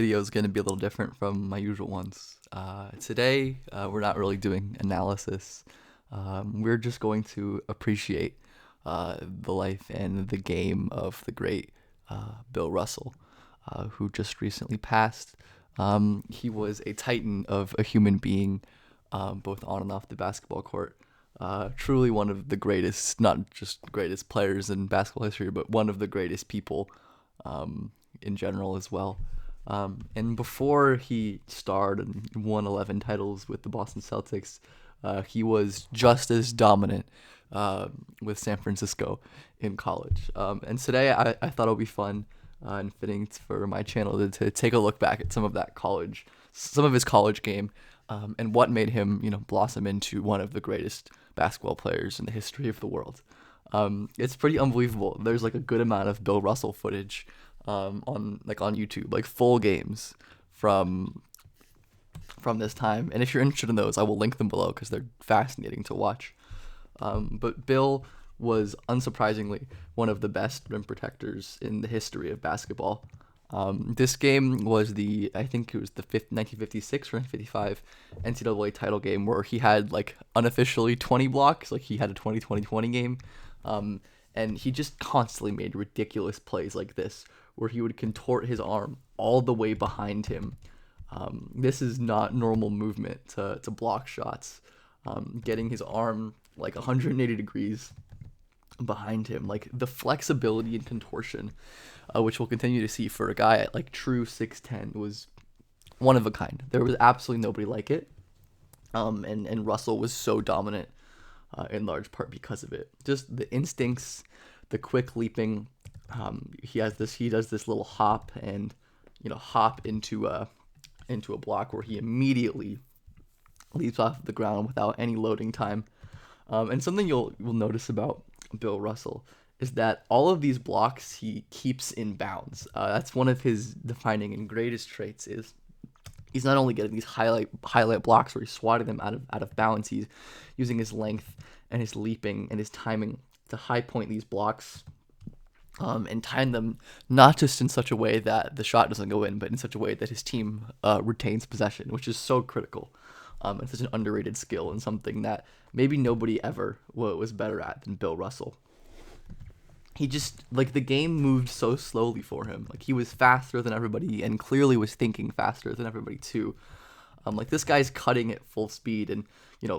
Video is going to be a little different from my usual ones. Today, we're not really doing analysis. We're just going to appreciate the life and the game of the great Bill Russell, who just recently passed. He was a titan of a human being, both on and off the basketball court. Truly one of the greatest, not just greatest players in basketball history, but one of the greatest people in general as well. And before he starred and won 11 titles with the Boston Celtics, he was just as dominant with San Francisco in college. And today I thought it would be fun and fitting for my channel to take a look back at some of his college game, and what made him, blossom into one of the greatest basketball players in the history of the world. It's pretty unbelievable. There's like a good amount of Bill Russell footage on YouTube, like full games from this time. And if you're interested in those, I will link them below because they're fascinating to watch. But Bill was unsurprisingly one of the best rim protectors in the history of basketball. This game was I think it was the 1956 or 1955 NCAA title game where he had like unofficially 20 blocks, like he had a 20-20-20 game. And he just constantly made ridiculous plays like this, where he would contort his arm all the way behind him. This is not normal movement to block shots. Getting his arm like 180 degrees behind him, like the flexibility and contortion, which we'll continue to see for a guy at like true 6'10", was one of a kind. There was absolutely nobody like it. And Russell was so dominant in large part because of it. Just the instincts, the quick leaping. He does this little hop and hop into a block where he immediately leaps off the ground without any loading time. And something you'll notice about Bill Russell is that all of these blocks he keeps in bounds. That's one of his defining and greatest traits. Is he's not only getting these highlight blocks where he's swatting them out of bounds, he's using his length and his leaping and his timing to high point these blocks, and time them not just in such a way that the shot doesn't go in, but in such a way that his team retains possession, which is so critical. It's such an underrated skill and something that maybe nobody ever was better at than Bill Russell. He just, like, the game moved so slowly for him. Like, he was faster than everybody and clearly was thinking faster than everybody too. Like, this guy's cutting at full speed and,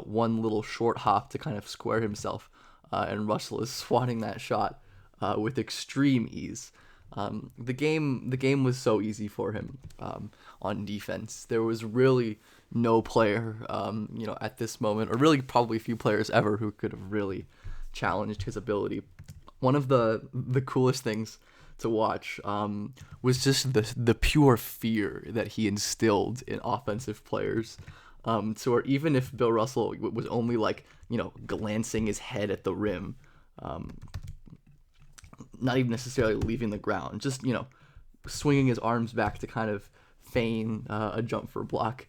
one little short hop to kind of square himself. And Russell is swatting that shot with extreme ease. The game was so easy for him on defense. There was really no player, at this moment, or really probably few players ever, who could have really challenged his ability. One of the coolest things to watch was just the pure fear that he instilled in offensive players. So where even if Bill Russell was only like, glancing his head at the rim, not even necessarily leaving the ground, just, swinging his arms back to kind of feign a jump for a block,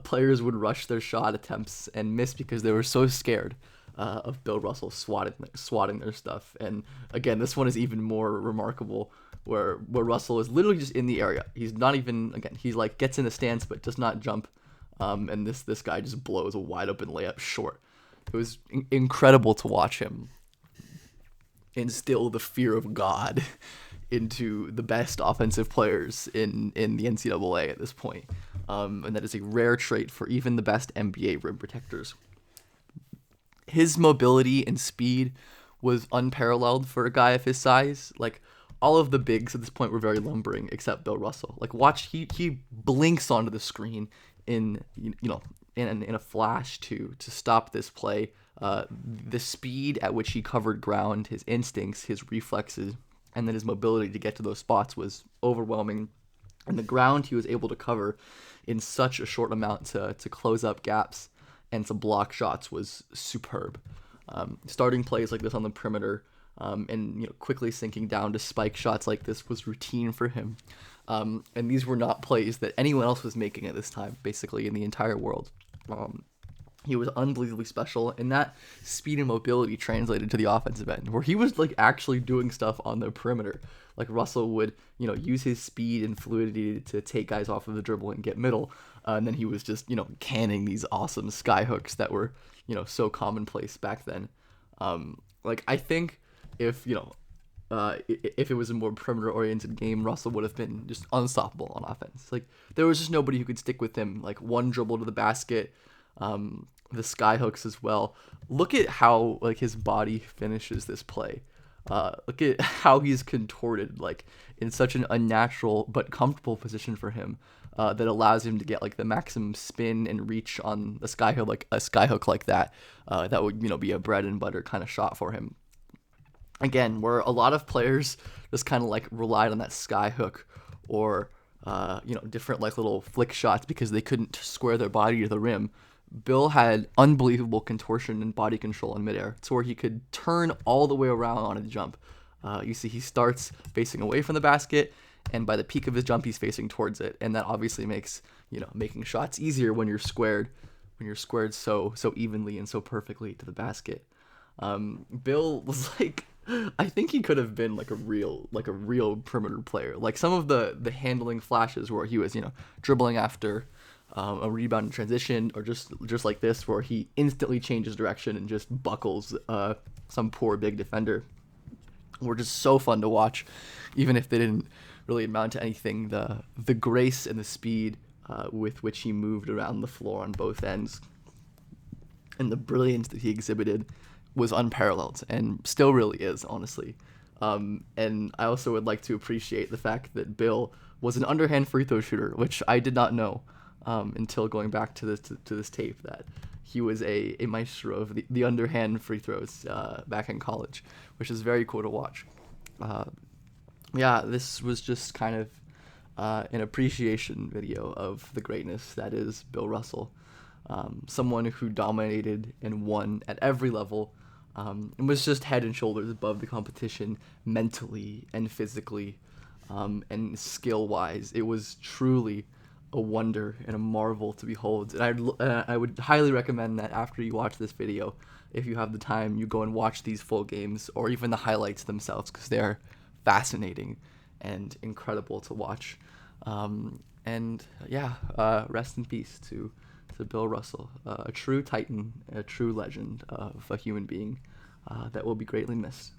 players would rush their shot attempts and miss because they were so scared of Bill Russell swatting their stuff. And again, this one is even more remarkable, where Russell is literally just in the area. He's not even, again, he's like gets in the stance but does not jump. And this guy just blows a wide open layup short. It was incredible to watch him instill the fear of God into the best offensive players in the NCAA at this point. And that is a rare trait for even the best NBA rim protectors. His mobility and speed was unparalleled for a guy of his size. Like, all of the bigs at this point were very lumbering except Bill Russell. Like, watch, he blinks onto the screen in a flash to stop this play. The speed at which he covered ground, his instincts, his reflexes, and then his mobility to get to those spots was overwhelming. And the ground he was able to cover in such a short amount to close up gaps and to block shots was superb. Starting plays like this on the perimeter, and quickly sinking down to spike shots like this was routine for him. And these were not plays that anyone else was making at this time, basically in the entire world. He was unbelievably special, and that speed and mobility translated to the offensive end, where he was like actually doing stuff on the perimeter. Like Russell would, use his speed and fluidity to take guys off of the dribble and get middle, and then he was just, canning these awesome sky hooks that were, so commonplace back then. Like I think if if it was a more perimeter oriented game, Russell would have been just unstoppable on offense. Like there was just nobody who could stick with him. Like one dribble to the basket, the sky hooks as well. Look at how like his body finishes this play. Look at how he's contorted, like in such an unnatural but comfortable position for him, that allows him to get like the maximum spin and reach on a sky hook, like that. That would be a bread and butter kind of shot for him. Again, where a lot of players just kind of like relied on that sky hook or different like little flick shots because they couldn't square their body to the rim. Bill had unbelievable contortion and body control in midair, to where he could turn all the way around on a jump. You see, he starts facing away from the basket, and by the peak of his jump, he's facing towards it, and that obviously makes making shots easier when you're squared, so evenly and so perfectly to the basket. Bill was like, I think he could have been like a real perimeter player. Like some of the handling flashes where he was dribbling after a rebound in transition, or just like this where he instantly changes direction and just buckles some poor big defender, were just so fun to watch, even if they didn't really amount to anything. The grace and the speed with which he moved around the floor on both ends, and the brilliance that he exhibited was unparalleled, and still really is, honestly. And I also would like to appreciate the fact that Bill was an underhand free throw shooter, which I did not know until going back to this tape, that he was a maestro of the underhand free throws back in college, which is very cool to watch. This was just kind of an appreciation video of the greatness that is Bill Russell. Someone who dominated and won at every level, and was just head and shoulders above the competition mentally and physically, and skill-wise. It was truly a wonder and a marvel to behold. And I would highly recommend that after you watch this video, if you have the time, you go and watch these full games or even the highlights themselves, because they're fascinating and incredible to watch. Rest in peace to Bill Russell, a true titan, a true legend of a human being that will be greatly missed.